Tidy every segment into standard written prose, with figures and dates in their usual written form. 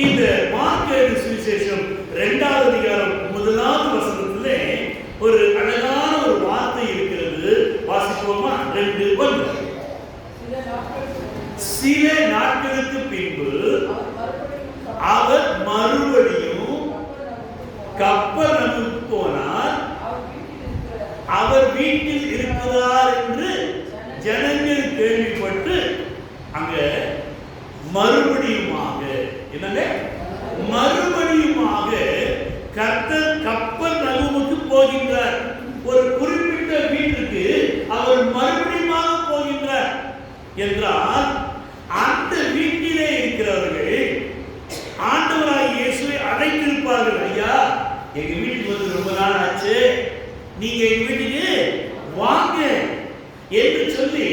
இந்த மார்க்கு சுவிசேஷம் 2வது அதிகாரம் 1வது வசனத்திலே ஒரு அழகான ஒரு வார்த்தை இருக்கிறது. வாசிப்போமா? 2:1. சில நாட்களுக்கு பின்பு அவர் மறுபடியும் கப்பர்நகூமுக்கு போனார். அவர் வீட்டில் இருக்கிறார் என்று ஜனங்கள் கேள்விப்பட்டு அங்க மறுபடியுமாக என்னங்க மறுபடியுமாக கர்த்தர் கப்பர்நகூமுக்கு போகின்றார். ஒரு குறிப்பிட்ட வீட்டுக்கு அவர் மறுபடியுமாக போகின்றார் என்றால் அந்த வீட்டிலே இருக்கிறவர்கள் ஆண்டவராகிய இயேசுவை அழைத்திருப்பார்கள். ஐயா, எங்க வீட்டுக்கு வந்து ரொம்ப நாள் ஆச்சு, நீங்க எங்க வீட்டுக்கு வாங்க என்று சொல்லி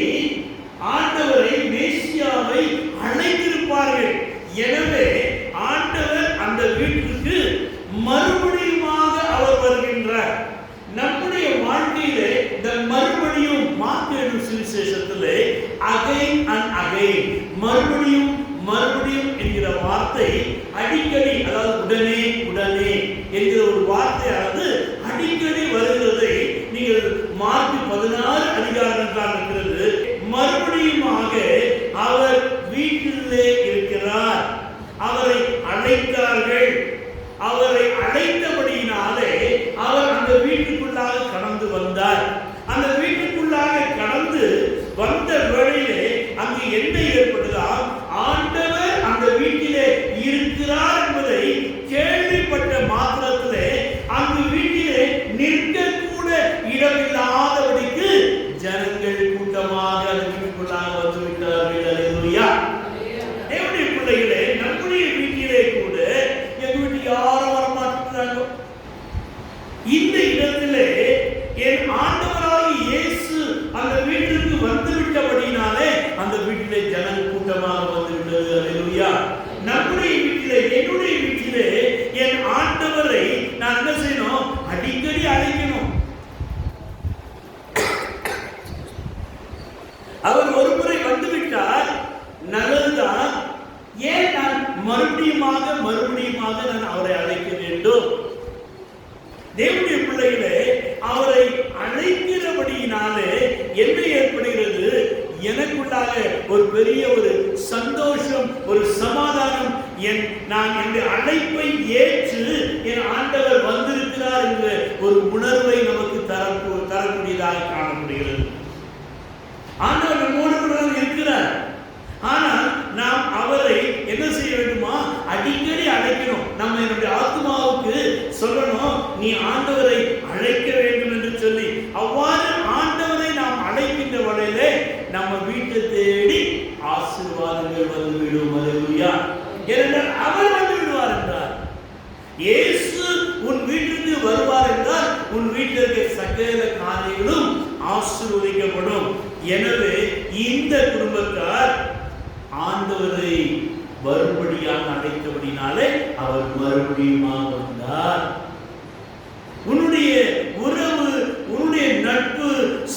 ஆண்டவரை மேசியாவை அழைத்திருப்பார்கள். எனவே ஆண்டவர் அந்த வீட்டுக்கு மறுபடியுமாக அவர் வருகின்றார். நம்முடைய வாழ்க்கையிலே இந்த மறுபடியும் மார்க்கு சுவிசேஷத்திலே அகைன் அண்ட் அகைன் மறுபடியும் மறுபடியும் என்கிற வார்த்தை அடிக்கடி, அதாவது உடனே உடனே என்கிற ஒரு வார்த்தையானது அடிக்கடி வருகிறதை நீங்கள் மார்க்கு 16 அதிகாரத்தில் இருக்கிறது. மறுபடியுமாக அவர் வீட்டிலே இருக்கிறார். அவரை அழைத்தார்கள். அவரை அழைத்தபடியினாலே அவர் அந்த வீட்டுக்குள்ளாக கடந்து வந்தார். அந்த வீட்டுக்குள்ளாக கடந்து வந்த வேளையிலே அங்கு என்ன ஏற்பட்டதா? ஆண்டவர் அந்த வீட்டிலே இருக்கிறார் என்பதை கேள்விப்பட்ட மாத்திரத்திலே அந்த வீட்டிலே நிற்க கூட இடமில்லாதபடிக்கு ஜனங்கள் கூட்டமாக அந்த வீட்டுக்குள்ளாக வந்துவிட்டார்கள். அல்லேலூயா. தேவனுடைய பிள்ளைகளே, நம்முடைய வீட்டிலே கூட எங்க வீட்டுக்கு யாரும் வரமாட்டாங்க. இந்த இடத்திலே என் ஆண்டவராகிய இயேசு அந்த வீட்டிற்கு வந்துவிட்டபடினாலே அந்த வீட்டிலே ஜனங்கள் கூட்டமாக வந்துவிட்டது. அல்லேலூயா. நம்முடைய வீட்டிலே, என்னுடைய வீட்டிலே என் ஆண்டவரை நான் என்ன செய்யணும்? அடிக்கடி அழைக்கணும். அவர் ஒரு முறை வந்துவிட்டார், நல்லதுதான். ஏன் நான் மறுபடியுமாக நான் அவரை அழைக்க வேண்டும்? தேவனுடைய பிள்ளைகளே, அவரை அழைக்கிறபடியினாலே என்ன ஏற்படுகிறது? எனக்குள்ளாக ஒரு பெரிய ஒரு சந்தோஷம், ஒரு சமாதானம். நான் என்னுடைய அழைப்பை ஏற்று என் ஆண்டவர் வந்திருக்கிறார் என்ற ஒரு உணர்வை நமக்கு தரக்கூடியதாக காணப்படுகிறது. ஆண்டவர் நம்மோடு கூட இருக்கிறார். ஆனால் நாம் அவரை என்ன செய்ய வேண்டுமா? அடிக்கடி அழைக்கணும். நம்ம என்னுடைய ஆத்மாவுக்கு சொல்லணும், நீ ஆண்டவரை அழைக்க வேண்டும் என்று சொல்லி. அவ்வாறு ஆண்டவரை நாம் அழைக்கின்ற வகையிலே நம்ம வீட்டை தேடி ஆசீர்வாதங்கள் வந்துவிடும். அல்லேலூயா. ஏனென்றால் அவர் வந்து விடுவார் என்றார். இயேசு உன் வீட்டுக்கு வருவார் என்றால் உன் வீட்டிற்கு சகல காரியங்களும் ஆசீர்வதிக்கப்படும். எனவே இந்த குடும்பத்தார் ஆண்டவரை மறுபடியாக அழைத்தபடினாலே அவர் மறுபடியும் வந்தார். உன்னுடைய உறவு, உன்னுடைய நட்பு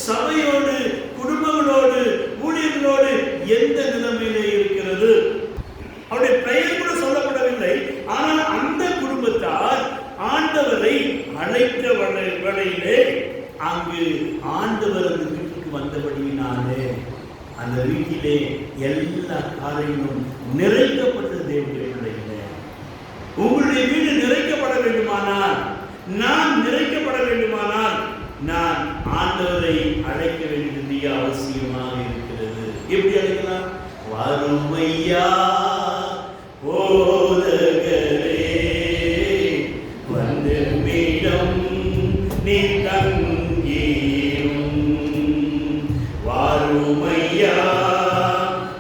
சபையோடு, குடும்பங்களோடு, ஊழியர்களோடு எந்த நிலைமையிலே இருக்கிறது? அவருடைய பெயர் கூட சொல்லப்படவில்லை. ஆனால் அந்த குடும்பத்தார் ஆண்டவரை அழைத்த வேளையிலே அங்கு ஆண்டவர் அந்த வீட்டுக்கு வந்தபடியினாலே அந்த வீட்டிலே எல்லா காரியங்களும் நிறைக்கப்பட்டது. தேவனுடைய பிள்ளைகளே, உங்களுடைய வீடு நிறைக்கப்பட வேண்டுமானால், நான் நிறைக்கப்பட வேண்டுமானால், நான் ஆண்டவரை அழைக்க வேண்டியது அவசியமாக இருக்கிறது. எப்படி அழைக்கலாம்? வறுமையா போதகரே வந்து மீடம் நீ தங்கீரும். வறுமையா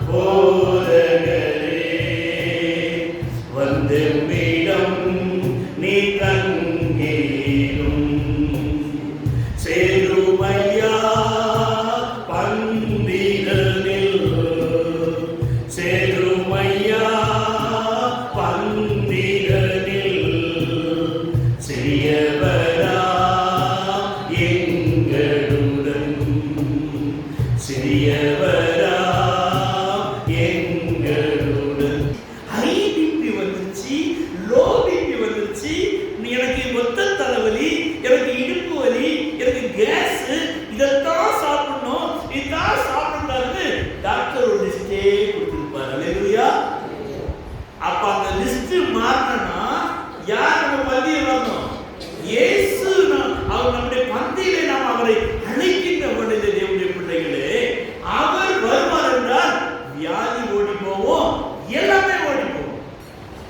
போதகரே வந்து மீடம் நீ தங்கீரும். சேருமையா பந்திரனில், சேருமையா பந்திரனில், சிறியவரா எங்களுடன், சிறியவரா எங்களுடன். ஐடிபி வந்துச்சு. அப்ப அந்த லிஸ்ட் மாறணும்னா யார் நம்ம பந்தியில் வரணும்? இயேசு. அவர் நம்முடைய பந்தியிலே நாம் அவரை அழைக்கின்ற பொழுது தேவனுடைய பிள்ளைகளே, அவர் வருவார் என்றால் வியாதி ஓடி போவோம், எல்லாமே ஓடி போவோம்.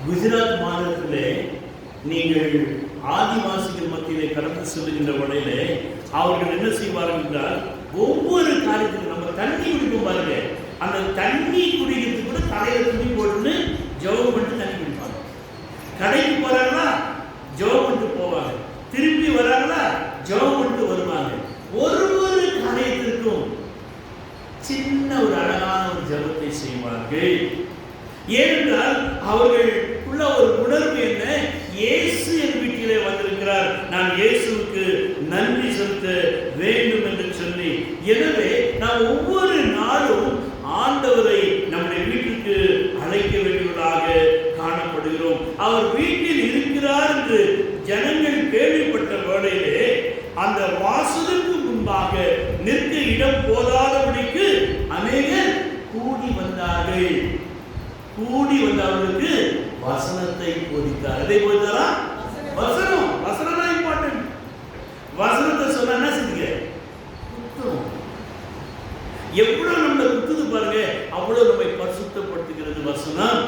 குஜராத் மாநிலத்திலே நீங்கள் ஆதிவாசிகள் மத்தியிலே கடந்து செல்கின்ற வழியிலே அவர்கள் என்ன செய்வார்கள் என்றால், ஒவ்வொரு காரியத்துக்கும் நம்ம தண்ணி குடிக்கும் பாருங்க, அந்த தண்ணி குடிக்கிறது கூட தலையில துணி போட்டு ஜெபம் பண்ணிட்டு தண்ணி குடிப்பாங்க. கடைக்கு போறாங்களா ஜெபம் பண்ணிட்டு போவாங்க, திரும்பி வராங்களா ஜெபம் பண்ணிட்டு வருவாங்க. ஒரு ஒரு காரியத்திற்கும் சின்ன ஒரு அழகான ஒரு ஜெபத்தை செய்வார்கள். ஏனென்றால் அவர்களுக்குள்ள ஒரு உணர்வு என்ன, இயேசு என் வீட்டிலே வந்திருக்கிறார், நான் இயேசுவுக்கு நன்றி செலுத்த வேண்டும் என்று சொல்லி. எனவே நாம் ஒவ்வொரு நாளும் ஆண்டவரை நம்முடைய வீட்டுக்கு அழைக்க வேண்டியவர்களாக காணப்படுகிறோம். அவர் வீட்டில் இருக்கிறார் என்று ஜனங்கள் கேள்விப்பட்ட வேளையிலே அந்த வாசலுக்கு முன்பாக நிற்க இடம் போதாதபடிக்கு அநேகர் கூடி வந்தார்கள். கூடி வந்தவர்களுக்கு வசனத்தை போதித்தார். எதை போதித்தாரா? வசனம். வசனம் தான் இம்பார்ட்டன்ட். வசனத்தை சொன்னா என்ன செஞ்சீங்க? குத்தும். எவ்வளவு நம்ம குத்துது பாருங்க, அவ்வளவு நம்மை பரிசுத்தப்படுத்துகிறது வசனம்.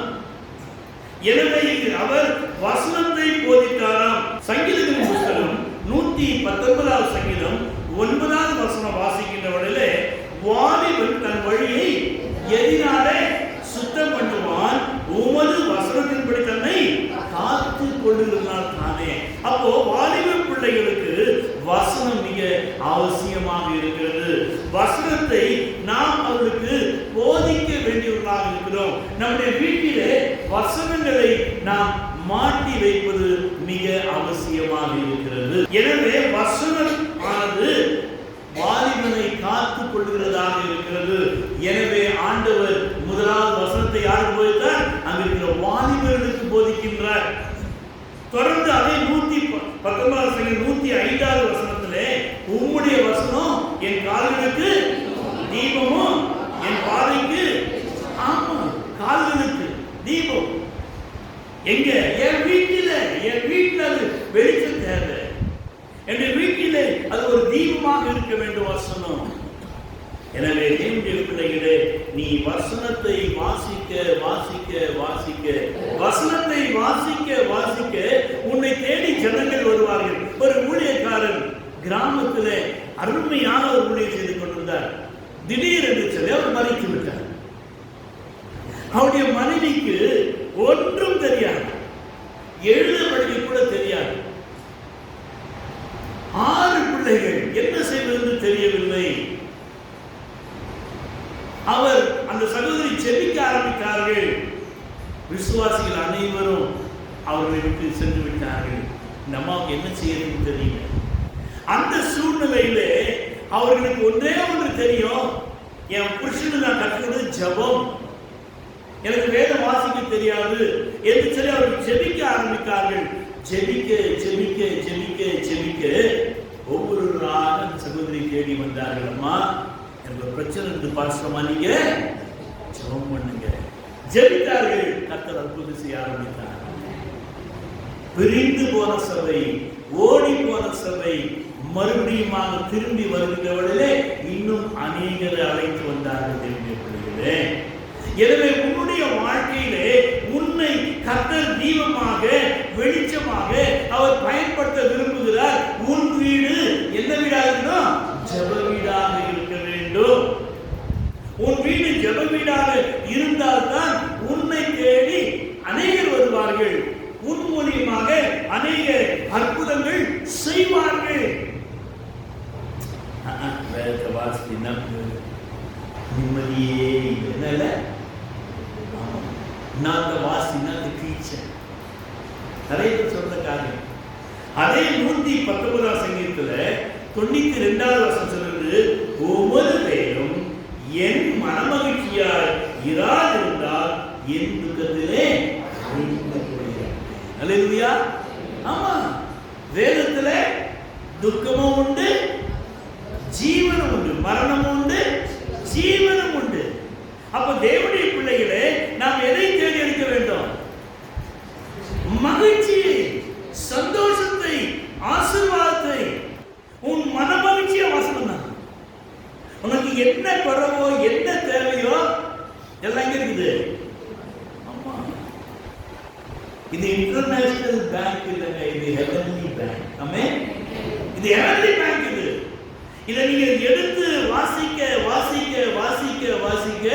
எனவே அவர் வசனத்தை போதித்தாராம். சங்கீதத்தின் புத்தகம் 119வது சங்கீதம் 9வது வசனம் வாசிக்கின்ற வழியிலே, வாலிபன் தன் வழியை எதினாலே சுத்தம் பண்ணுவான், உமது வசனத்தின்படி தன்னை காத்து கொள்ளுகிறார் தானே. அப்போ வாலிப பிள்ளைகளுக்கு வசனம் மிக அவசியமாக இருக்கிறது. வசனத்தை நாம் அவர்களுக்கு போதிக்க வேண்டியவர்களாக இருக்கிறோம். நம்முடைய வீட்டிலே வசனங்களை நாம் மாட்டி வைப்பது மிக அவசியமாக இருக்கிறது. எனவே வசனம் ஆனது வாலிபனை காத்துக் கொள்கிறதாக இருக்கிறது. எனவே ஆண்டவர் முதலாவது வசனத்தை யாருக்கு போதித்தார்? அங்க இருக்கிற வாலிபர்களுக்கு போதிக்கின்றார். தொடர்ந்து அதே 119 105வது வசனத்திலே, உம்முடைய வசனம் என் கால்களுக்கு தீபமும் என் பாதைக்கு, ஆமா கால்களுக்கு தீபம். எங்க? என் வீட்டில. என் வீட்டில் அது வெளிச்சம் தேவை. என் வீட்டிலே அது ஒரு தீபமாக இருக்க வேண்டும் வசனம். எனவே தேவனுடைய பிள்ளைகளே, நீ வசனத்தை வாசிக்க வாசிக்க வாசிக்க, வசனத்தை வாசிக்க வாசிக்க உன்னை தேடி ஜனங்கள் வருவார்கள். ஒரு ஊழியக்காரன் கிராமத்திலே அருமையான ஒரு ஊழியம் செய்து கொண்டிருந்தார். திடீரென்று சொல்லி அவர் மறித்து விட்டார். அவருடைய மனைவிக்கு ஒன்றும் தெரியாது, எழுத படிக்க கூட தெரியாது. 6 பிள்ளைகள், என்ன செய்வது தெரியவில்லை. அவர் அந்த சகோதரி செபிக்க ஆரம்பித்தார்கள். விசுவாசிகள் அனைவரும் அவர்களை விட்டு சென்று விட்டார்கள். இந்த அம்மாவுக்கு என்ன செய்யணும்னு தெரியல. அந்த சூழ்நிலையிலே அவர்களுக்கு ஒன்றே ஒன்று தெரியும், என் புருஷனுக்கு நான் கற்றுக்கிறது ஜெபம், எனக்கு வேதம் வாசிக்க தெரியாது என்று சொல்லி அவர்கள் ஜெபிக்க ஆரம்பித்தார்கள். ஜெபிக்க ஜெபிக்க ஜெபிக்க ஜெபிக்க ஒவ்வொருவராக சகோதரி தேடி வந்தார்கள். அம்மா, எனக்கு ஒரு பிரச்சனை இருந்து பாசமா, நீங்க ஜெபம் பண்ணுங்க. ஜெபித்தார்கள். கர்த்தர் அற்புதம் செய்ய ஆரம்பித்தார். பிரிந்து போன சபை, ஓடி போன சபை மறுபடியும் திரும்பி வருகிறவர்களே இன்னும் அநேகரை அழைத்து வந்தார்கள். தேவனுடைய பிள்ளைகளே, எனவே உன்னுடைய வாழ்க்கையிலே உன்னை கர்த்தர் தீபமாக வெளிச்சமாக அவர் பயன்படுத்த விரும்புகிறார். உன் வீடு என்ன வீடாக இருக்கணும்? ஜெப வீடாக இருக்க வேண்டும். உன் வீடு ஜெப வீடாக இருந்தால்தான் உன்னை தேடி அநேகர் வருவார்கள். உன் மூலியமாக அநேக அற்புதங்கள் செய்வார்கள். நிம்மதியே இல்லை. நான் வாசினா டீச்சர் நிறைய பேர் சொல்ற காரியம். அதே 119 சங்கீதத்துல 92வது வசனம் சொல்லுது, ஒவ்வொரு பேரும் என் மனமகிழ்ச்சியாய் இராதிருந்தால் என் துக்கத்திலே அல்லேலூயா. ஆமா, வேதத்துல துக்கமும் உண்டு, ஜீவனும் உண்டு, மரணமும் உண்டு, ஜீவனும் உண்டு. அப்ப தேவனுடைய பிள்ளைகளே, நாம் எதை தேடி எடுக்க வேண்டும்? இது இன்டர்நேஷனல் பேங்க் இல்லைங்க, இது ஹெவன்லி பேங்க். ஆமென். இது ஹெவன்லி பேங்க். இதை நீங்க எடுத்து வாசிக்க வாசிக்க வாசிக்க வாசிக்க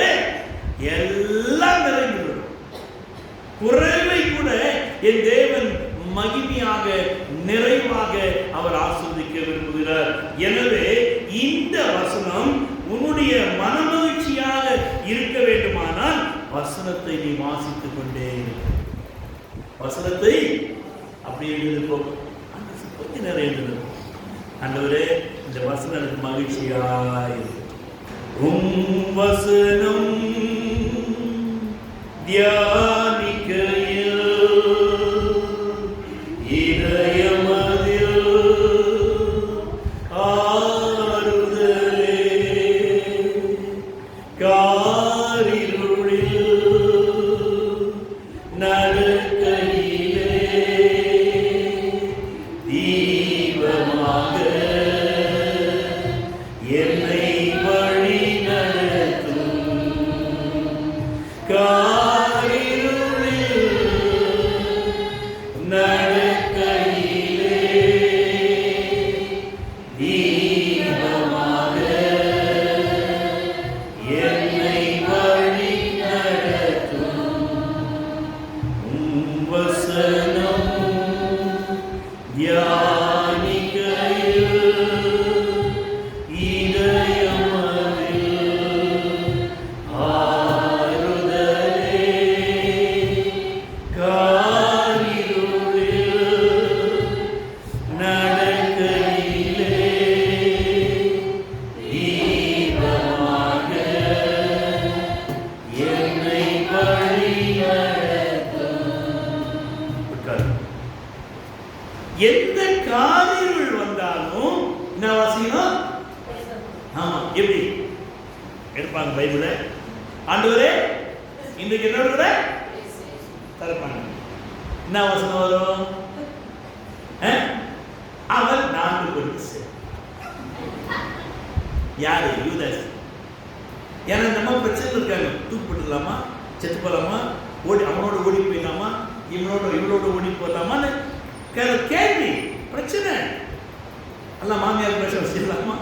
எல்லாம் நிறைந்துவிடும். குறைவை கூட என் தேவன் மகிமையாக நிறைவாக அவர் ஆஸ்வதிக்க விரும்புகிறார். எனவே இந்த வசனம் உன்னுடைய மனமகிழ்ச்சியாக இருக்க வேண்டுமானால் வசனத்தை நீ வாசித்துக் கொண்டே இருக்க. வசனத்தை அப்படியே இருக்கும், கொஞ்சம் நிறைய ஆண்டவரே இந்த வசனம் எனக்கு மகிழ்ச்சியாய் வசனம் தியானிக்கையில் இதயமதில் ஆறுதலே காரிருளில் நடக்கையிலே தீபமாக என்னை வழி நடத்தும் காரிருளில் நடக்கையிலே தீபமாக என்னை வழி நடத்தும் வசனம் தியானிக்கையில் எந்த காரியங்கள் வந்தாலும் என்ன வாசிக்கணும்? ஆமா, எப்படி எடுப்பாங்க பைபிளை? ஆண்டவரே இன்றைக்கு என்ன கூட தரப்பாங்க. என்ன வசனம் வரும்? அவன் 4 பொருள். யாரு? யூதாஸ். ஏன்னா நம்ம பிரச்சனை இருக்காங்க. தூக்கப்படலாமா, செத்து போலாமா, ஓடி அவனோட ஓடி போயிடலாமா, இவனோட ஓடி போடலாமான்னு கேள்வி, பிரச்சனை. எல்லாம் மாமியார் பிரச்சனை செய்யலாமா,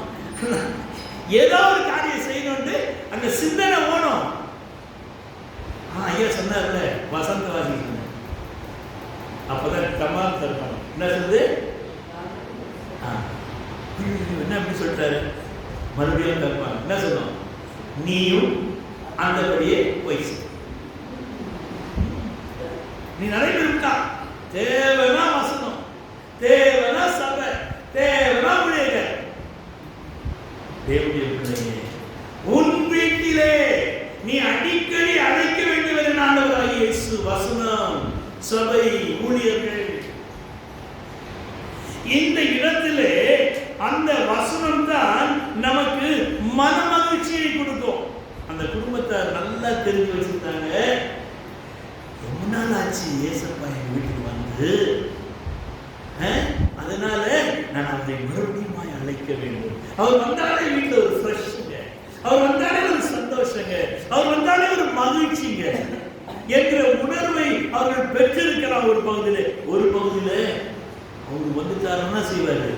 ஏதோ ஒரு காரியம் செய்யணும்னு அந்த சிந்தனை ஓடும். ஐயா சொன்னார்ல வசந்த வாசி, அப்பதான் தமால் தருப்பாங்க. என்ன சொல்லுது? என்ன அப்படி சொல்லிட்டாரு? மறுபடியும் தருப்பாங்க. என்ன சொல்லும்? நீயும் அந்தபடியே போய் நீ நிறைய இருக்கா. தேவனா வசனம், தேவனா சபை, தேவனா ஊழியர்கள். தேவனுடைய பிள்ளையே, உன் வீட்டிலே நீ அடிக்கடி அழைக்க வேண்டியவர் ஆண்டவராகிய இயேசு. வசனம், சபை, ஊழியர்கள். இந்த இடத்திலே அந்த வசனம் தான் நமக்கு மன மகிழ்ச்சியை கொடுக்கும். அந்த குடும்பத்தார் நல்லா தெரிஞ்சு வச்சிருந்தாங்க. ரொம்ப நாள் ஆச்சு ஏசப்பா என் வீட்டுக்கு வந்து, அதனால நான் அவரை மறுபடியும் அழைக்க வேண்டும். அவர் வந்தாலே வீட்டில் ஒரு ஃப்ரெஷ்ங்க, அவர் வந்தாலே ஒரு சந்தோஷங்க, அவர் வந்தாலே ஒரு மகிழ்ச்சிங்க என்கிற உணர்வை அவர்கள் பெற்றிருக்கிறார். ஒரு பகுதியில் அவங்க வந்துட்டாருன்னா செய்வாரு,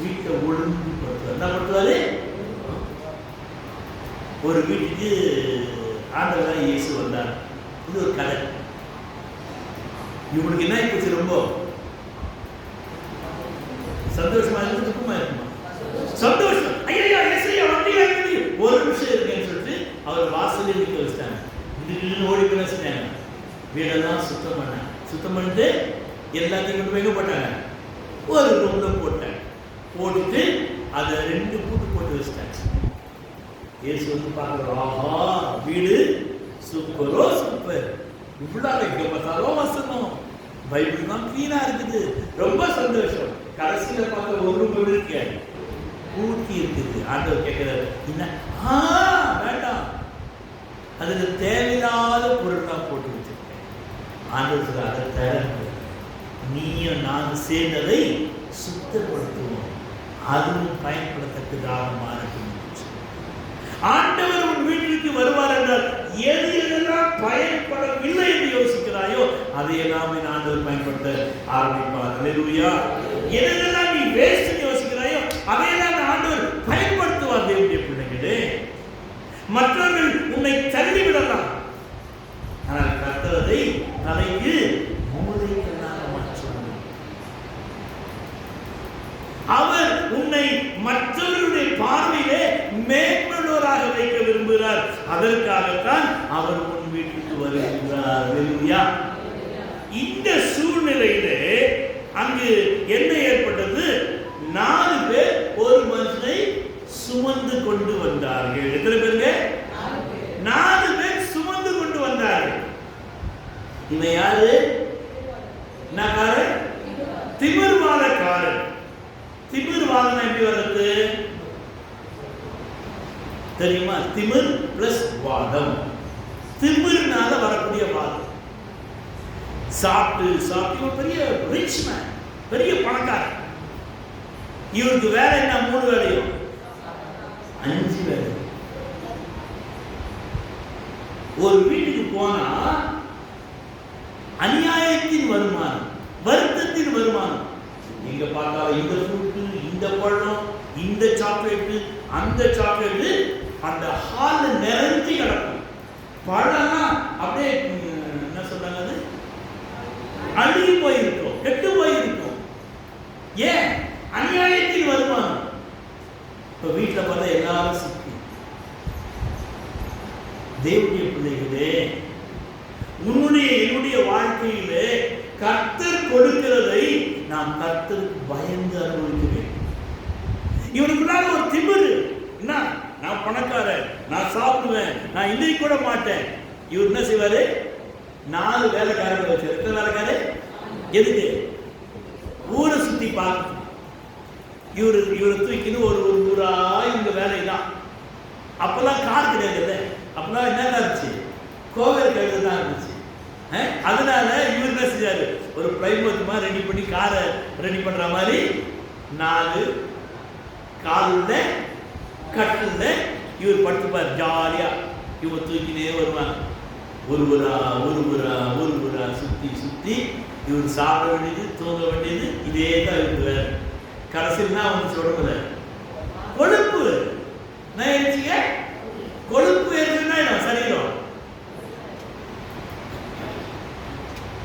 வீட்டை ஒழுங்குபடுத்துவார். என்ன படுத்துவாரு? ஒரு வீட்டுக்கு ஆண்டவராக இயேசு வந்தார். இது ஒரு கதை. இவங்களுக்கு என்ன ஆயிடுச்சு? ரொம்ப சந்தோஷமா இருக்கு, துக்கமா இருக்குமா? சந்தோஷம். ஐயா ஏசையா வண்டியா இருக்கு, ஒரு நிமிஷம் இருக்கேன்னு சொல்லிட்டு அவர் வாசலே நிற்க வச்சிட்டாங்க. திடீர்னு ஓடி போய் வச்சுட்டாங்க. வீடெல்லாம் சுத்தம் பண்ணிட்டு எல்லாத்தையும் கொண்டு போய் போட்டாங்க. ஒரு ரூம்ல போட்டுட்டு அதை 2 பூட்டு போட்டு வச்சுட்டாங்க. ஏசு வந்து பார்க்குறோம், ஆஹா வீடு சூப்பரோ சூப்பர், இவ்வளவு எங்க பார்த்தாலும் வசனம், பைபிள் தான் கிளீனா இருக்குது, ரொம்ப சந்தோஷம். கடைசியில பார்க்க ஒரு ரூம் இருக்கு, பூட்டி இருக்குது. ஆண்டவர் கேட்கிறாரு, என்ன? வேண்டாம், அதுக்கு தேவையில்லாத பொருட்கள் போட்டு வச்சிருக்கேன். ஆண்டவர் அதை தேவை, நீயும் நான் சேர்ந்ததை சுத்தப்படுத்துவோம், அதுவும் பயன்படத்தக்கதாக மாறட்டும். ஆண்டவர் உன் வீட்டிற்கு வருவார் என்றால் எது எதெல்லாம் பயன்படவில்லை என்று யோசிக்கிறாயோ அதையெல்லாம் ஆண்டவர் பயன்படுத்த ஆரம்பிப்பார். அல்லேலூயா. எதெல்லாம் நீ வேஸ்ட் யோசிக்கிறாயோ அதையெல்லாம் ஆண்டவர் பயன்படுத்துவார். தேவனுடைய பிள்ளைகளே, மற்றவர்கள் உன்னை தள்ளிவிடலாம், ஆனால் கர்த்தர் அதை தலைக்கு மூளைகளாக மாற்றுவார். அவர் உன்னை மற்றவர்களுடைய பார்வையிலே மேம்படுவராக வைக்க விரும்புகிறார். அதற்காகத்தான் அவர் உன் வீட்டுக்கு வருகிறார். அல்லேலூயா. இந்த சூழ்நிலையிலே அங்கு என்ன ஏற்பட்டது? 4 பேர் ஒரு மனுஷனை சுமந்து கொண்டு வந்தார்கள். எத்தனை பேருங்க? 4 பேர் சுமந்து கொண்டு வந்தார்கள். இவன் யாரு? திமிர்வாதக்காரன். திமிர்வாதம் எப்படி வருது தெரியுமா? திமிர் பிளஸ் வாதம். திமிர்னால வரக்கூடிய வாதம். சாப்பிட்டு பெரிய ரிச் மேன், பெரிய பணக்காரன். இவருக்கு வேலை என்ன? 3 வேலையும் 5 வேலை. ஒரு வீட்டுக்கு போனா அநியாயத்தின் வருமானம், வருத்தத்தின் வருமானம். எங்க பார்த்தாலும் இந்த ஃப்ரூட்டு, இந்த பழம், இந்த சாக்லேட்டு, அந்த சாக்லேட்டு அந்த ஹால்ல நிறைஞ்சி கிடக்கும். பழம் அப்படியே என்ன சொல்றாங்க, அது அழுகி போயிருக்கும், கெட்டு போயிருக்கும். ஏன்? அநியாயத்தின் வருமானம். இப்ப வீட்டில் பார்த்தா எல்லாரும் சிக்கி. தேவனுடைய பிள்ளைகளே, உன்னுடைய என்னுடைய வாழ்க்கையிலே கர்த்தர் கொடுக்கிறதை நாம் கர்த்தருக்கு பயந்து அனுபவிக்க வேண்டும். இவனுக்குள்ளாக ஒரு திமிரு. என்ன? நான் பணக்காரன், நான் சாப்பிடுவேன், நான் இதை கூட மாட்டேன். இவர் என்ன செய்வாரு? 4 வேலைக்காரர்கள் வச்சு. எத்தனை வேலைக்காரு? எதுக்கு? ஊரை சுத்தி பார்க்க. இவரை தூக்கின்னு ஒரு ஊரா இந்த வேலைதான். அப்பெல்லாம் கார் கிடையாது. அப்பெல்லாம் என்ன இருந்துச்சு? கோவில் கழுது தான் இருந்துச்சு. அதனால இவர் என்ன செஞ்சாரு? ஒரு பிளைமோத்துமா ரெடி பண்ணி காரை ரெடி பண்ற மாதிரி 4 காலுள்ள கட்டுல இவர் படுத்துப்பார். ஜாலியா இவங்க தூக்கினே வருவாங்க. ஒரு ஊரா சுத்தி இவர் சாப்பிட வேண்டியது, தூங்க வேண்டியது, இதே தான் இருக்கு. வேற கடைசியில் தான் அவங்க சொல்றது கொழுப்பு. நான் எழுச்சிங்க கொழுப்பு ஏற்றுனா சரீரம்.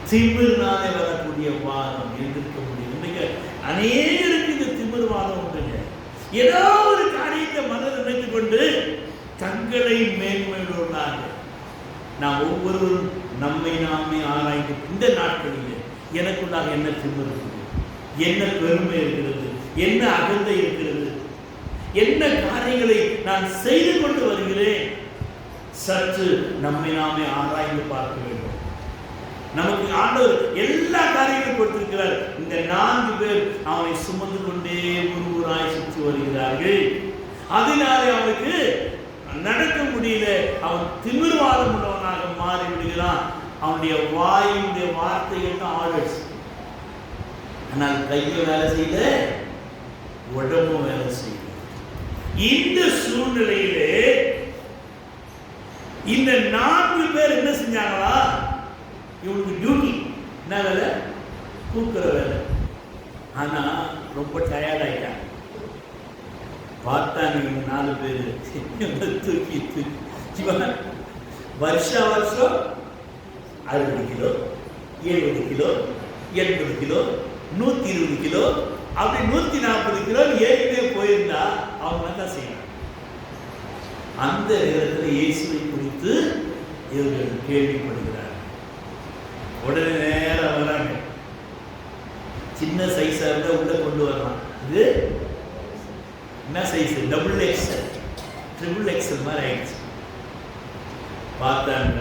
திமிர்னாலே வரக்கூடிய வாதம் எதிர்க்க முடியும். இன்னைக்கு அநேகருக்கு இந்த திமிர் வாதம் உண்டுங்க. ஏதோ ஒரு காரியத்தை மனதில் நினைத்துக் கொண்டு தங்களை மேன்மையுள்ளாங்க. நாம் ஒவ்வொருவரும் நம்மை நாமே ஆராய்ந்து இந்த நாட்களில் எனக்குள்ளாக என்ன திமிர் இருக்குது, என்ன பெருமை இருக்கிறது, என்ன அகந்தை இருக்கிறது, என்ன காரியங்களை நான் செய்து கொண்டு வருகிறேன். சற்று நம்மை நாமே ஆராய்ந்து பார்க்க வேண்டும். நமக்கு ஆண்டவர் எல்லா காரியங்களும் கொடுத்திருக்கிறார். இந்த 4 பேர் அவனை சுமந்து கொண்டே ஊராய் சுற்றி வருகிறார்கள். அதனாலே அவனுக்கு நடக்க முடியல. அவன் திமிர்வாதம் உள்ளவனாக மாறி விடுகிறான். அவனுடைய வாயுடைய வார்த்தைகள் தான் ஆர்டர்ஸ். ஆனால் கையை வேலை செய்த, உடம்பும் வேலை செய்ய. இந்த சூழ்நிலையிலே இந்த 4 பேர் என்ன செஞ்சாங்களா? இவனுக்கு டியூட்டி என்ன வேலை? தூக்குற வேலை. ஆனா ரொம்ப டயர்ட் ஆயிட்டாங்க. பார்த்தாங்க இவங்க 4 பேர் தூக்கி வருஷம் 60 கிலோ, 70 கிலோ, 80 கிலோ, 120 கிலோ, அப்படி 140 கிலோ ஏறிட்டே போயிருந்தா அவங்க என்ன செய்யணும்? அந்த நேரத்தில் இயேசுவை குறித்து இவர்கள் கேள்விப்படுகிறார். உடனே நேரம் வராங்க. சின்ன சைஸா இருந்தா உள்ள கொண்டு வரலாம். இது என்ன சைஸ்? XXL, XXL மாதிரி ஆயிடுச்சு. பார்த்தாங்க.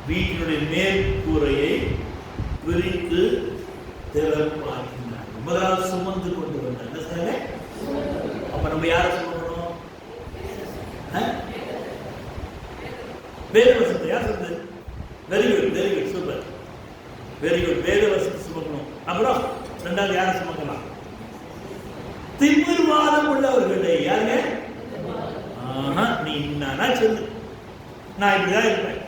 வீட்டினுடைய மேற்கூரையை விரித்து திறப்பாக்கினார். முதலாவது சுமந்து கொண்டு வந்தாங்க. அப்ப நம்ம யாரை சுமக்கணும்? வேத வசனத்தை யார் சொல்றது? Very good super, very good. வேத வசனத்தை சுமக்கணும். அப்புறம் 2வது யாரை சுமக்கலாம்? திமிர்வாதம் உள்ளவர்களே. யாருங்க? நீ என்ன சொல்லு? நான் இப்படிதான் இருப்பேன்.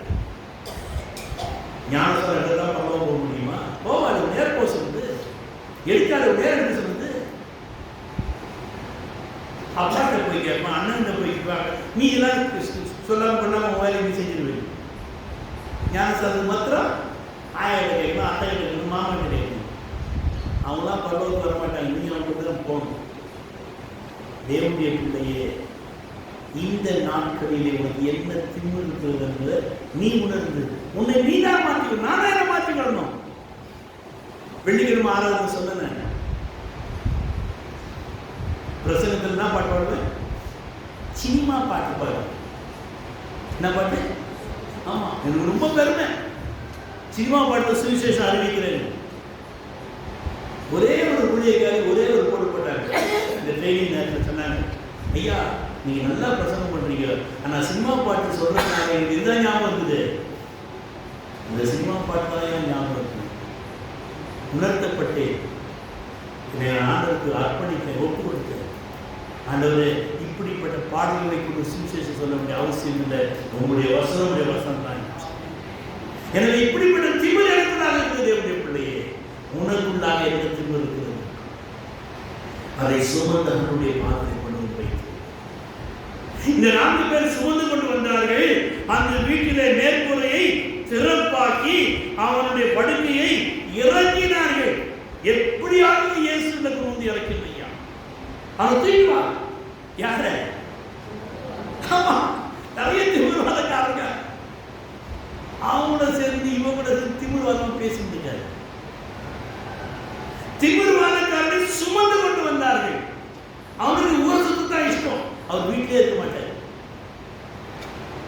ஞானஸ்தானம் எடுத்துதான் பரவாயில்ல போக முடியுமா? போவாது. நேர் போக சொல்லுது, எடுக்காத நேர் எடுக்க சொல்லுது. அப்பாட்ட போய் கேட்பான், அண்ணன் போய் கேட்பாங்க. நீ எல்லாம் சொல்லாம பண்ணாம வேலை நீ செஞ்சிருவீங்க. ஞானஸ்தானத்துக்கு மாத்திரம் ஆயிரம் கேட்கணும், அத்தை கேட்கணும், மாமன் கேட்கணும். அவங்களாம் பரவாயில்ல வர மாட்டாங்க. நீங்க அவங்க தான் போகணும். தேவனுடைய பிள்ளையே, இந்த நாட்களிலே உனக்கு என்ன திமிரு இருக்கிறது என்பதை நீ உணர்ந்து உன்னை நீதான் மாற்றிக்கணும். நான் என்ன மாற்றிக்கணும்? வெள்ளிக்கிழமை ஆராதனை சொன்னேன். பிரசங்கத்தில் தான் பாட்டு பாடுவேன். சினிமா பாட்டு பாடுவேன். என்ன பாட்டு? ஆமா, எனக்கு ரொம்ப பெருமை. சினிமா பாட்டு சுவிசேஷம் அறிவிக்கிறேன். ஒரே ஒரு ஊழியக்காரி ஒரே ஒரு போட்டு போட்டாங்க. இந்த ட்ரைனிங் நேரத்தில் சொன்னாங்க, ஐயா நீங்க நல்லா பிரசங்கம் பண்றீங்க, ஆனா சினிமா பாட்டு சொல்றதுனால எனக்கு இதுதான் ஞாபகம் இருக்குது. இந்த சினிமா பாட்டு தான் ஞாபகம் இருக்கு. உணர்த்தப்பட்டேன், என்னை ஆண்டவருக்கு அர்ப்பணிக்க ஒப்பு கொடுத்தேன். ஆண்டவரே, இப்படிப்பட்ட பாடல்களை கொண்டு சுவிசேஷம் சொல்ல வேண்டிய அவசியம் இல்லை. உங்களுடைய வசனம் தான். எனவே இப்படிப்பட்ட திமிர் எடுப்பதாக இருக்குது. என்னுடைய பிள்ளையே, உனக்குள்ளாக என்ன திமிர் இருக்கிறது? அதை சுமந்து அவனுடைய பாதத்தை கொண்டு வந்து வைத்து இந்த 4 பேர் சுமந்து கொண்டு வந்தார்கள். அந்த வீட்டிலே மேற்கூரையை திறப்பாக்கி அவனுடைய படுக்கையை இறங்கினார்கள். எப்படியாவது இயேசுக்கு முந்தி இறக்கினையா அவன் தூக்குவா. யார? ஆமா, நிறைய திமிர்வாதக்காரங்க அவங்களோட சேர்ந்து இவங்களோட திமிர்வாதம் பேசிட்டு இருக்காரு. திமிர்வாதக்காரனை சுமந்து கொண்டு வந்தார்கள். அவனுக்கு ஊரை சுத்து தான் இஷ்டம். அவர் வீட்டிலே இருக்க மாட்டார்.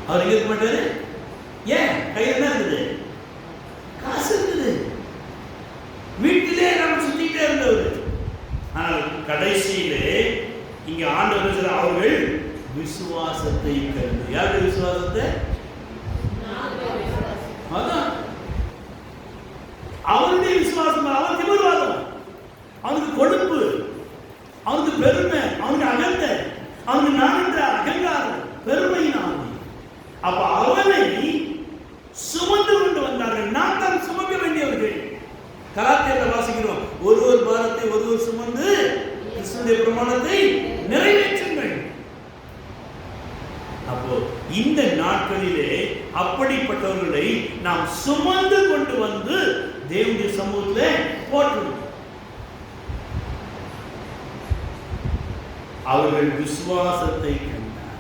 அவர் எங்க இருக்க மாட்டாரு? ஏன்? கையில் என்ன இருக்குது? காசு இருக்குது. வீட்டிலே நம்ம சுத்திட்டே இருந்தவர். ஆனால் கடைசியிலே இங்க ஆண்டவர் அவர்கள் விசுவாசத்தை கண்டு. யாருடைய விசுவாசத்தை? அதான் அவருடைய விசுவாசம். அவன் திமிர்வாதம், அவனுக்கு கொழுப்பு, அவனுக்கு பெருமை, அவனுக்கு அகந்த, அவனுக்கு நான் என்ற அகங்காரம், பெருமையினான். அப்ப அவனை சுமந்து கொண்டு வந்தார்கள். நான் தான் சுமக்க வேண்டியவர்கள். கலாத்தியத்தில் வாசிக்கிறோம், ஒருவர் பாரத்தை ஒருவர் சுமந்து கிறிஸ்துவின் பிரமாணத்தை நிறைவேற்றுங்கள். அப்போ இந்த நாட்களிலே அப்படிப்பட்டவர்களை நாம் சுமந்து கொண்டு வந்து தேவனுடைய சமூகத்தில் போற்றணும். அவர்கள் விசுவாசத்தை கண்டார்.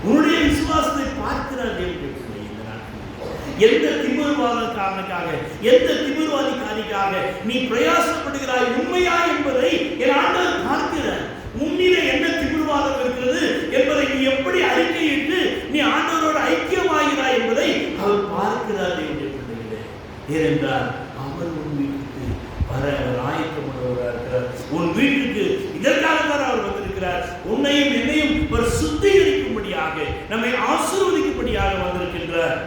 உன்னுடைய விசுவாசத்தை பார்க்கிறார் தேவனுடைய பிள்ளை. இந்த நாட்களில் எந்த திமிர்வாதக்காரனுக்காக, எந்த திமிர்வாதிக்காரிக்காக நீ பிரயாசப்படுகிறாய் உண்மையா என்பதை என் ஆண்டவர் பார்க்கிறார். முன்னிலே என்ன திமிர்வாதம் இருக்கிறது என்பதை நீ எப்படி அறிக்கையிட்டு நீ ஆண்டவரோடு ஐக்கியமாகிறாய் என்பதை அவர் பார்க்கிறார் தேவனுடைய பிள்ளைகளே. ஏனென்றால் அவர் உன் வீட்டுக்கு வர அவர் ஆயத்தமுள்ளவராக இருக்கிறார். உன் வீட்டுக்கு இதற்காகத்தான் அவர் வந்திருக்கிறார். உன்னையும் என்னையும் ஒரு சுத்திகரிக்கும்படியாக, நம்மை ஆசீர்வதிக்கும்படியாக வந்திருக்கின்றார்.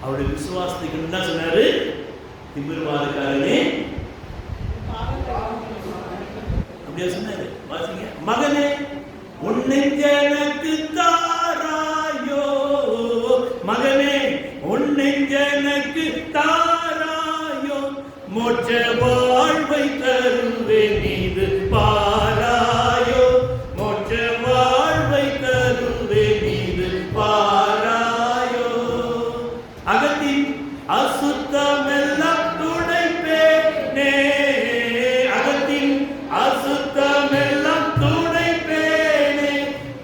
அவருடைய விசுவாசத்துக்கு என்ன சொன்னாரு? திமிர்வாதக்காரனே, அப்படியே சொன்னாரு. வாசிங்க. மகனே, உன் நெஞ்ச எனக்கு தாராயோ, மகனே உன் நெஞ்ச எனக்கு தாராயோ, மோட்ச வாழ்வை தருவேன் இது பாராயோ, மோட்ச வாழ்வை தருவேன் இது பாராயோ, அகத்தின் அசுத்தமெல்லாம் துடைப்பேனே, அகத்தின் அசுத்தமெல்லாம் துடைப்பேனே,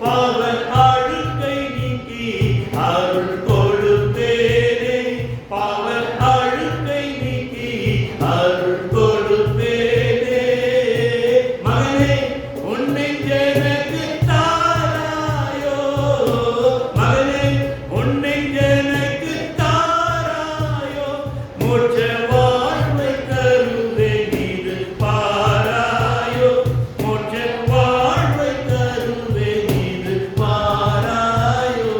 பாவ அழுக்கை நீக்கி அருள் கொடுப்பேனே, பாவ அழுக்கை நீக்கி அருள் கொடுப்பேனே, மகனே உன் நெஞ்ச எனக்கு தாராயோ, மகனே உன் நெஞ்ச எனக்கு தாராயோ, மோட்ச வாழ்வை தருவேன் இது பாராயோ, மோட்ச வாழ்வை தருவேன் இது பாராயோ.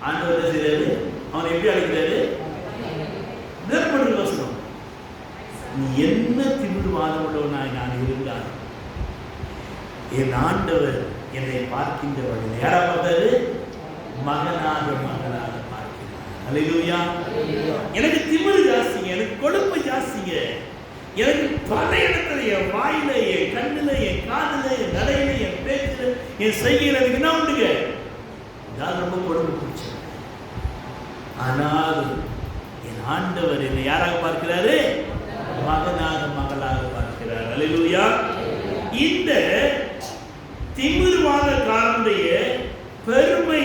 ஆண்டவர் என்ன செய்றாரு? அவனை எப்படி அழைக்கிறாரு? நிரப்படி வசனம். நீ என்ன திமிர்வாதம் உள்ளவனாய் நான் இருந்தான், என் ஆண்டவர் என்னை பார்க்கின்றவர்கள். யாரா பார்த்தாரு? மகனாக மகளாக பார்க்கிறார். அல்லேலூயா. எனக்கு திமிரு ஜாஸ்திங்க, எனக்கு கொழுப்பு ஜாஸ்திங்க, எனக்கு பல இடத்துல என் வாயில, என் கண்ணுல, என் காதுல, என் நடையில, என் பேச்சுல, என் செய்கையில எனக்கு என்ன உண்டுங்க, நான் ரொம்ப கொழுப்பு பிடிச்சேன். ஆனால் என் ஆண்டவர் என்னை யாராக பார்க்கிறாரு? மகனாக மகளாக பார்க்கிறார். அல்லேலூயா. இந்த திமிர்வாதக்காரனுடைய பெருமை,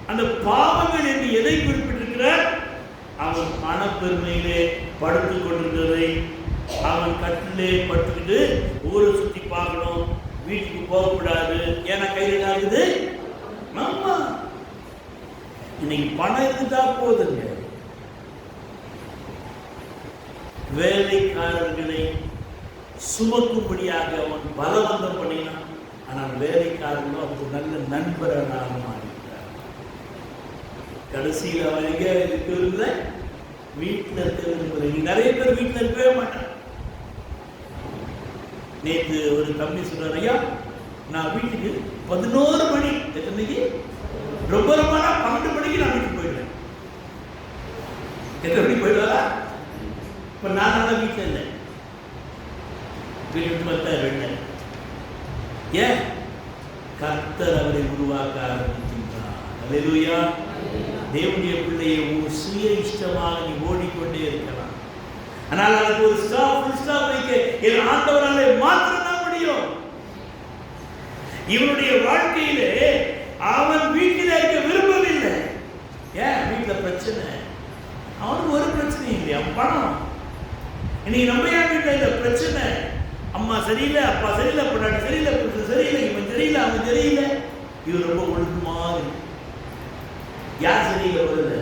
அந்த பாவங்கள் என்று எதை குறிப்பிட்டிருக்கிறார்? அவன் மனப்பெருமையிலே படுத்துக் கொண்டிருந்ததை, அவன் கட்டிலே படுத்துக்கிட்டு ஊரை சுற்றி பார்க்கணும், வீட்டுக்கு போகக்கூடாது, ஏன்னா கையில் ஆகுது. ஆமா, இன்னைக்கு பணம் இருந்தா போதுங்க, வேலைக்காரர்களை சுமக்கும்படியாக அவன் பலவந்தம் பண்ணினான். ஆனால் வேலைக்காரர்களும் அவருக்கு நல்ல நண்பராக மாறிவிட்டார். கடைசியில் அவன் எங்க இருக்கிற வீட்டில் இருக்கிற நிறைய பேர் வீட்டில் இருக்கவே மாட்டான். நேற்று ஒரு தம்பி சொல்றாரு, ஐயா நான் வீட்டுக்கு 11 மணி, எத்தனைக்கு ரொம்ப ரொம்ப 12 மணிக்கு நான் வீட்டுக்கு போயிடுவேன். எத்தனை மணிக்கு போயிடுவாரா? இப்ப நான் வீட்டில் இல்லை, வீட்டு பார்த்தா 2. ஏன்? கர்த்தர் அவரை உருவாக்க ஆரம்பிக்கின்றார். அல்லேலூயா. தேவனுடைய பிள்ளையை ஒரு சுய இஷ்டமாக நீ ஓடிக்கொண்டே இருக்கலாம், ஆனால் அதுக்கு ஒரு ஸ்டாப் வைக்க என் ஆண்டவராலே மாற்றதான் முடியும். இவனுடைய வாழ்க்கையிலே அவன் வீட்டில் இருக்க விரும்பவில்லை. ஏன்? வீட்டில் பிரச்சனை, அவனுக்கு ஒரு பிரச்சனை இல்லையா, பணம். இன்னைக்கு நம்ம ஏன் வீட்டில் இல்லை பிரச்சனை? அம்மா சரியில்லை, அப்பா சரியில்லை, பொண்டாட்டி சரியில்லை, புருஷன் சரியில்லை, இவன் சரியில்லை, அவன் சரியில்லை. இவன் ரொம்ப ஒழுங்குமாறு. யார் சரியில்லை? வருது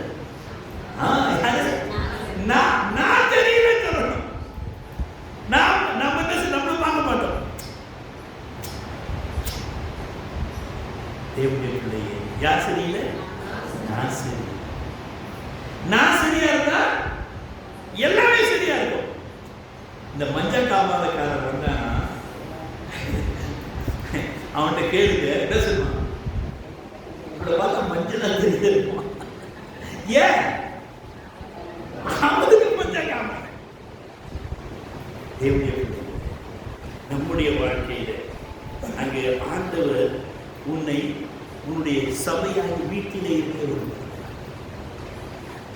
நான் தெரியல சொல்லணும். நம்ம நம்மளும் பார்க்க மாட்டோம். தேவனுடைய பிள்ளையே, யார் சரியில்லை? நான் சரி. நான் சரியா இருந்தா எல்லாமே சரியா இருக்கும். இந்த மஞ்சள் காமாதக்காரர் வந்தா அவன்கிட்ட கேளுங்க, என்ன சொல்லுவான்? இப்படி பார்த்தா மஞ்சள் தெரியுமா? ஏன் அவனுக்கு மஞ்சள் காம? நம்முடைய வாழ்க்கையில அங்கே ஆண்டவர் உன்னை உன்னுடைய சபையாகி வீட்டிலே இருக்க விரும்புகிறார்.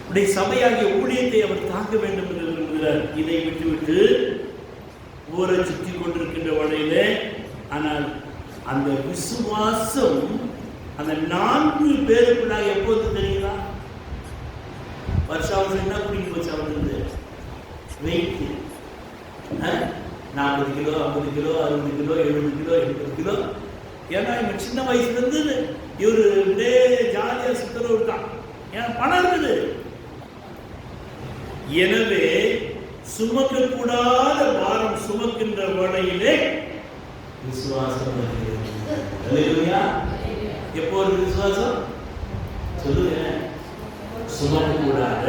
உன்னுடைய சபையாகிய ஊழியத்தை அவர் தாங்க வேண்டும் என்று விரும்புகிறார். இதை விட்டுவிட்டு ஊரை சுற்றி கொண்டிருக்கின்ற வழியிலே, ஆனால் அந்த விசுவாசம் அந்த 4 பேருக்குள்ளாக எப்போது தெரியுங்களா? வருஷம் என்ன குடிக்க போச்சு? அவருக்கு weight 40 kilo, 50 kilo, 60 kilo, 70 kilo, 80 kilo. ஏன்னா இவன் சின்ன வயசுல இருந்து இவரு ஜாலியா சுத்தரவு இருக்கான். ஏன்னா பணம் இருக்குது. எனவே சுமக்க கூடாத பாரம் சுமக்கின்ற வழியிலே விசுவாசம் வருகிறது. அல்லேலூயா. எப்போ ஒரு விசுவாசம்? சொல்லுங்க. சுமக்க கூடாத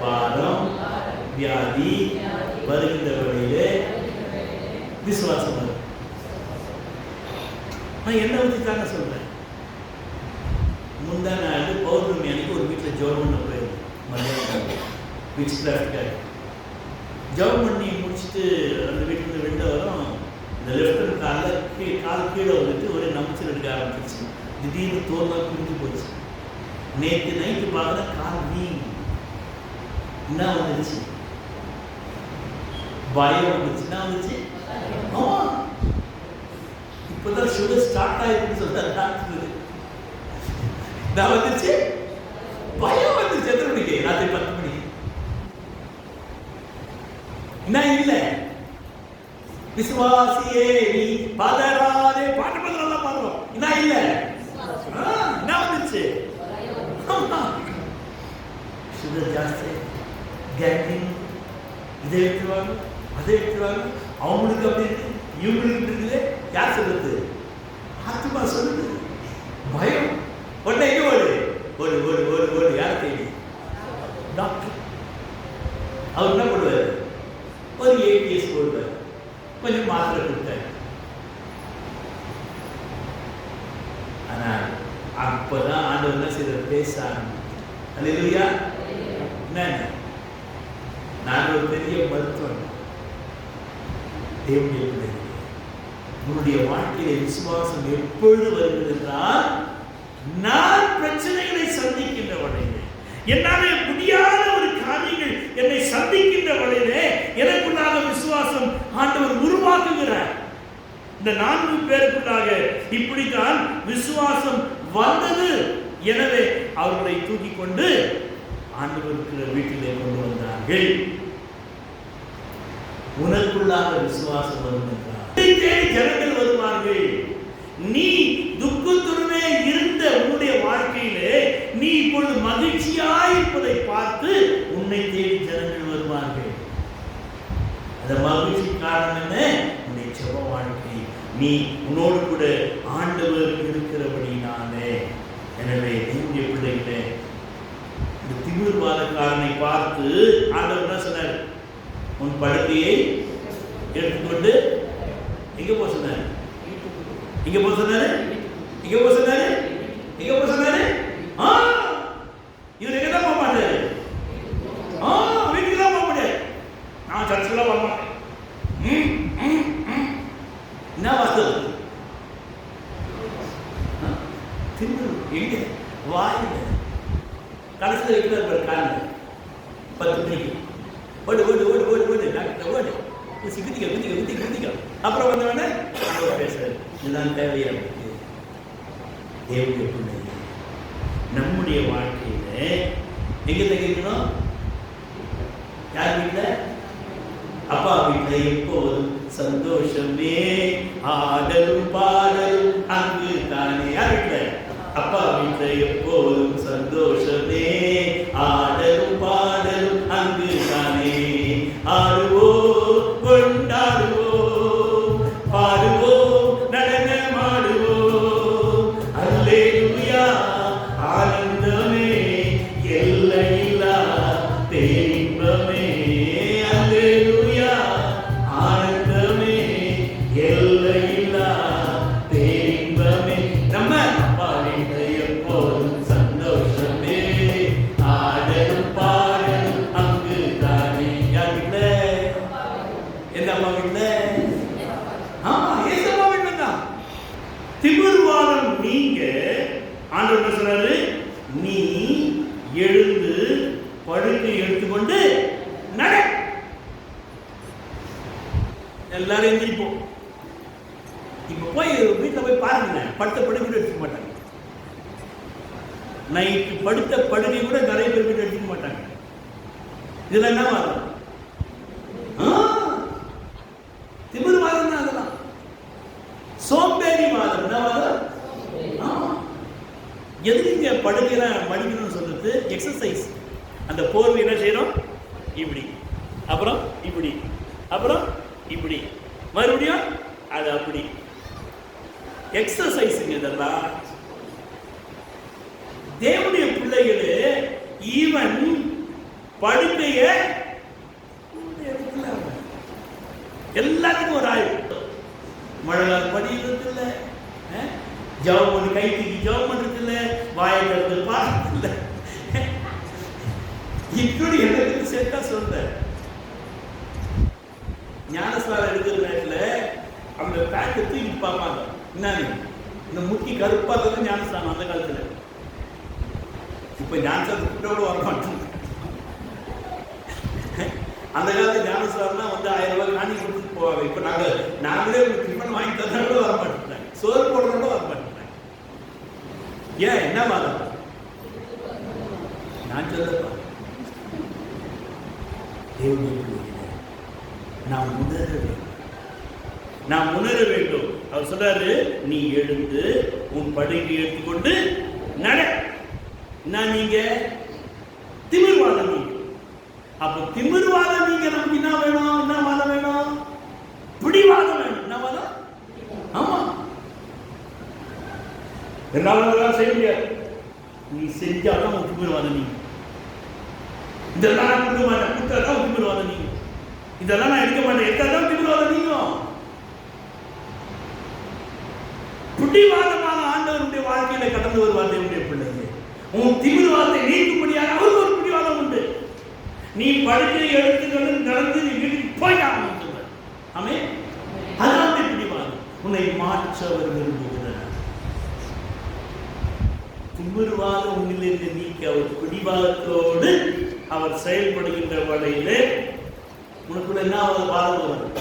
பாரம், வியாதி வருகின்ற வழியிலே விசுவாசம் வரும். நான் என்ன பற்றி தாங்க சொல்றேன். முந்தா நாள் பௌர்ணமி அன்னைக்கு ஒரு வீட்டில் ஜோம் பண்ண போயிருந்தேன். மத்தியானம் விச் கிராஃப்ட்காக ஜோம் பண்ணி முடிச்சுட்டு அந்த வீட்டில் வெளில வரும். இந்த லெஃப்ட் கால் கீழே வந்துட்டு ஒரே நம்பிச்சல் எடுக்க ஆரம்பிச்சிச்சு. திடீர்னு தோல்லாம் பிரிஞ்சு போச்சு. நேற்று நைட்டு பார்க்குற கால் என்ன வந்துருச்சு? பயம் வந்துச்சு. என்ன வந்துச்சு? இப்போதான் சுகர் ஸ்டார்ட் ஆயிருக்குன்னு சொல்றாரு டாக்டர். நான் வந்துச்சு, பயம் வந்துச்சு. எத்தனை மணிக்கு? ராத்திரி 10 மணிக்கு. என்ன இல்லை? விசுவாசியே நீ பதறாதே, பாட்டு பதறலாம் பாடுறோம். என்ன இல்லை? என்ன வந்துச்சு? சுகர் ஜாஸ்தி, கேண்டிங், இதை எடுத்துருவாங்க, அதை எடுத்துருவாங்க. அவங்களுக்கு அப்படி இருக்கு, இவங்களுக்கு இருக்குது. யார் சொல்றது? ஆத்மா சொல்லுது. பயம். உடனே எங்க ஓடு ஓடு ஓடு ஓடு ஓடு. யார் தேடி? டாக்டர். அவர் என்ன பண்ணுவார்? ஒரு APS போடுவார், கொஞ்சம் மாத்திரை கொடுத்தார். ஆனால் பேச ஆரம்பிக்கும். அல்லேலூயா. என்ன, நான் ஒரு பெரிய மருத்துவன். தேவனுடைய பிள்ளைகளே, உன்னுடைய வாழ்க்கையில விசுவாசம் எப்பொழுது வருகிறது என்றால், நான் பிரச்சனைகளை சந்திக்கின்ற வழியிலே, என்னாலே முடியாத ஒரு காரியங்கள் என்னை சந்திக்கின்ற வழியிலே எனக்குள்ளாக விசுவாசம் ஆண்டவர் உருவாக்குகிறார். இந்த 4 பேருக்குள்ளாக இப்படித்தான் விசுவாசம் வந்தது. எனவே அவர்களை தூக்கி கொண்டு ஆண்டவருக்கு வீட்டிலே கொண்டு வந்தார்கள். உனக்குள்ளாக விசுவாசம் வரும் என்றால் ஜனங்கள் வருவார்கள். நீ துக்கத்துடனே இருந்த உன்னுடைய வாழ்க்கையிலே நீ இப்பொழுது மகிழ்ச்சியாய் இருப்பதை பார்த்து உன்னை தேடி ஜனங்கள் வருவார்கள். அந்த மகிழ்ச்சி காரணம் என்ன? உன்னுடைய ஜெப வாழ்க்கை. நீ உன்னோடு கூட ஆண்டவர் இருக்கிறபடினாலே. எனவே தேவனுடைய பிள்ளைகளே, இந்த திமிர்வாதக்காரனை பார்த்து ஆண்டவர் என்ன சொன்னார்? உன் படுக்கையை எடுத்துக்கொண்டு எங்க போக சொன்னார்? இங்க போக சொன்னாரு. இங்க போக சொன்னாரு. இங்க போக சொன்னாரு. இவர் எங்க தான் போக மாட்டாரு. வீட்டுக்கு தான் போக முடியாது. நான் சர்ச்சுக்குலாம் போக மாட்டேன். என்ன வாஸ்தவம்? திமிரு எங்க? வாயில. கடைசியில் வைக்கிறார் காலில் 10 மணிக்கு. ஓடு ஓடு ஓடு ஓடு ஓடு டாக்டர் ஓடு. குதிக்க குதிக்க குதிக்க குதிக்க. அப்புறம் வந்தவொடனே பேசுறாரு. இதுதான் தேவையா இருக்கு. தேவனுடைய பிள்ளைகளே, நம்முடைய வாழ்க்கையில எங்க தங்கிக்கணும்? யார் வீட்டுல? அப்பா வீட்டுல எப்போதும் சந்தோஷமே, ஆடலும் பாடலும் அங்கு தானே. யார் வீட்டுல? அப்பா வீட்டுல எப்போதும் சந்தோஷமே, ஆடலும் பாடலும் அங்கு தானே. ஆடுவோம், கொண்டாடுவோம், பாடுவோம், நடனமாடுவோம். அல்லேலூயா, ஆனந்தமே, எல்லையில்லா பேரின்பமே. அல்லேலூயா, ஆனந்தமே, எல்லையில்லா பேரின்பமே. நம்ம அப்பா வீட்டுல எப்போதும் சந்தோஷமே, ஆடலும் பாடலும் அங்கு தானே. யார் வீட்டுல? எந்த அம்மா வீட்டுல? ஏசப்பா வீட்டுல தான். திமிர்வாதம் நீங்க ஆண்டவர் என்ன சொல்றாரு? நீ எழுந்து படுக்கை எடுத்துக்கொண்டு நட. எல்லாரும் எந்திரிப்போம். இப்ப போய் வீட்டுல போய் பாருங்க, படுத்த படுக்கை கூட எடுத்துக்க மாட்டாங்க. நைட்டு படுத்த படுக்கை கூட நிறைய பேர் வீட்டு எடுத்துக்க மாட்டாங்க. இதுல என்ன வாதம்? திமிர்வாதம் தான். அதெல்லாம் சோம்பேறி வாதம். என்ன வாதம்? எதுக்கு படுக்கையில மடிக்கணும்னு சொல்றது? எக்ஸசைஸ். அந்த போர்வை என்ன செய்யணும்? இப்படி, அப்புறம் இப்படி, அப்புறம் இப்படி, மறுபடியும் அது அப்படி. எக்ஸசைஸ் இதெல்லாம். தேவனுடைய பிள்ளைகளே, ஈவன் படுக்கைய எல்லாத்துக்கும் ஒரு ஆய்வு. மழைக்கால படிக்கிறது இல்லை, ஜவம் பண்ணி கை தூக்கி ஜவம் பண்றது இல்லை, வாயை திறந்து பார்க்கறது இல்லை. இப்படி எனக்கு சேர்த்தா சொல்ற ஞானஸ்தானம் எடுக்கிற நேரத்தில் அந்த பேக்கை தூக்கி பார்ப்பாங்க. என்னன்னு இந்த முக்கி கருப்பா இருக்கிறது ஞானஸ்தானம் அந்த காலத்துல. இப்ப ஞானஸ்தானத்தை கூட வர மாட்டோம். அந்த காலத்து ஞானஸ்தானம் வந்து 1000 ரூபாய் காணி கொடுத்துட்டு போவாங்க. இப்ப நாங்களே டிஃபன் வாங்கி தந்தா கூட வர மாட்டேன், சோறு போடுறோட வர மாட்டேன். ஏன்? என்ன வாதம்? நான் சொல்லப்பா, நாம் உணர வேண்டும். நாம் உணர வேண்டும். அவர் சொல்றாரு, நீ எழுந்து உன் படுக்கை எடுத்துக்கொண்டு நட. நான் நீங்க திமிர்வாதம் நீங்க. அப்ப திமிர்வாதம் நீங்க நமக்கு என்ன வேணும்? என்ன வாதம் வேணும்? பிடிவாதம் வேணும். என்ன வாதம்? ஆமா, என்னால செய்ய முடியாது. நீ செஞ்சாலும் உன் திமிர்வாதம் நீங்க. இதெல்லாம் நான் கொடுக்க மாட்டேன், கொடுத்தாதான் திமிர்வாதம் நீங்க. இதெல்லாம் நான் எடுக்க மாட்டேன், எடுத்தாதான் திமிர்வாதம் நீங்க. பிடிவாதமான ஆண்டவருடைய வாழ்க்கையில கடந்து வருவார் தேவனுடைய பிள்ளைங்க. உன் திமிர்வாதத்தை நீக்கும்படியாக அவருக்கு ஒரு பிடிவாதம் உண்டு. நீ படுக்கை எடுத்து நடந்து நீ வீட்டுக்கு போய்க்காம சொல்ற. ஆமே, அதான் பிடிவாதம். உன்னை மாற்ற அவர் விரும்புகிறார். திமிர்வாதம் உன்னிலிருந்து நீக்க அவர் பிடிவாதத்தோடு அவர் செயல்படுகின்ற வகையிலே உனக்குள்ள என்ன வாதம் வரும்?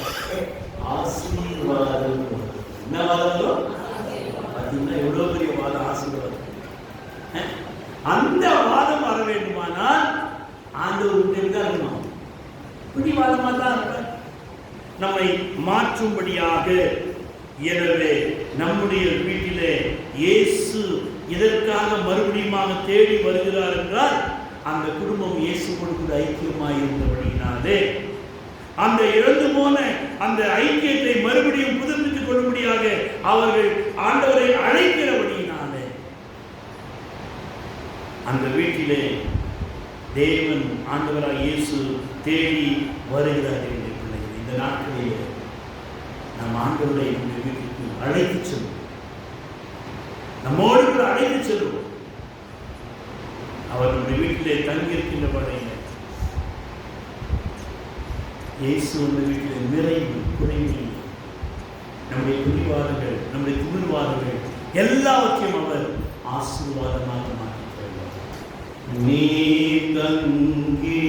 ஆசீர்வாதம். என்ன வாதம்? பார்த்தீங்கன்னா எவ்வளவு பெரிய வாதம், ஆசீர்வாதம். அந்த வாதம் வர வேண்டுமானால் ஆண்டவருக்கு தான் இருக்கணும். பிடிவாதமா தான் இருப்பார் நம்மை மாற்றும்படியாக. எனவே நம்முடைய வீட்டிலே இயேசு இதற்காக மறுபடியும் தேடி வருகிறார் என்றால் அந்த குடும்பம் இயேசுவோடு கூட ஐக்கியமாய் இருந்தபடியினாலே அந்த இழந்து போன அந்த ஐக்கியத்தை மறுபடியும் புதுப்பித்துக் கொள்ளும்படியாக அவர்கள் ஆண்டவரை அழைக்கிறபடியினாலே அந்த வீட்டிலே தேவன் ஆண்டவராக இயேசு தேடி வருகிறார். இந்த நாட்களிலே நாம் ஆண்டவரை நம்முடைய வீட்டுக்கு அழைத்து செல்வோம். நம்மோடு கூட அழைத்து செல்வோம். அவர் நம்முடைய வீட்டிலே தங்கியிருக்கின்ற வரையில் இயேசு அந்த வீட்டிலே நிறைவு குறைவு, நம்முடைய பிடிவாதங்கள், நம்முடைய திமிர்வாதங்கள் எல்லாவற்றையும் அவர் ஆசீர்வாதமாக மாற்றித் தருவார். நீ தங்கி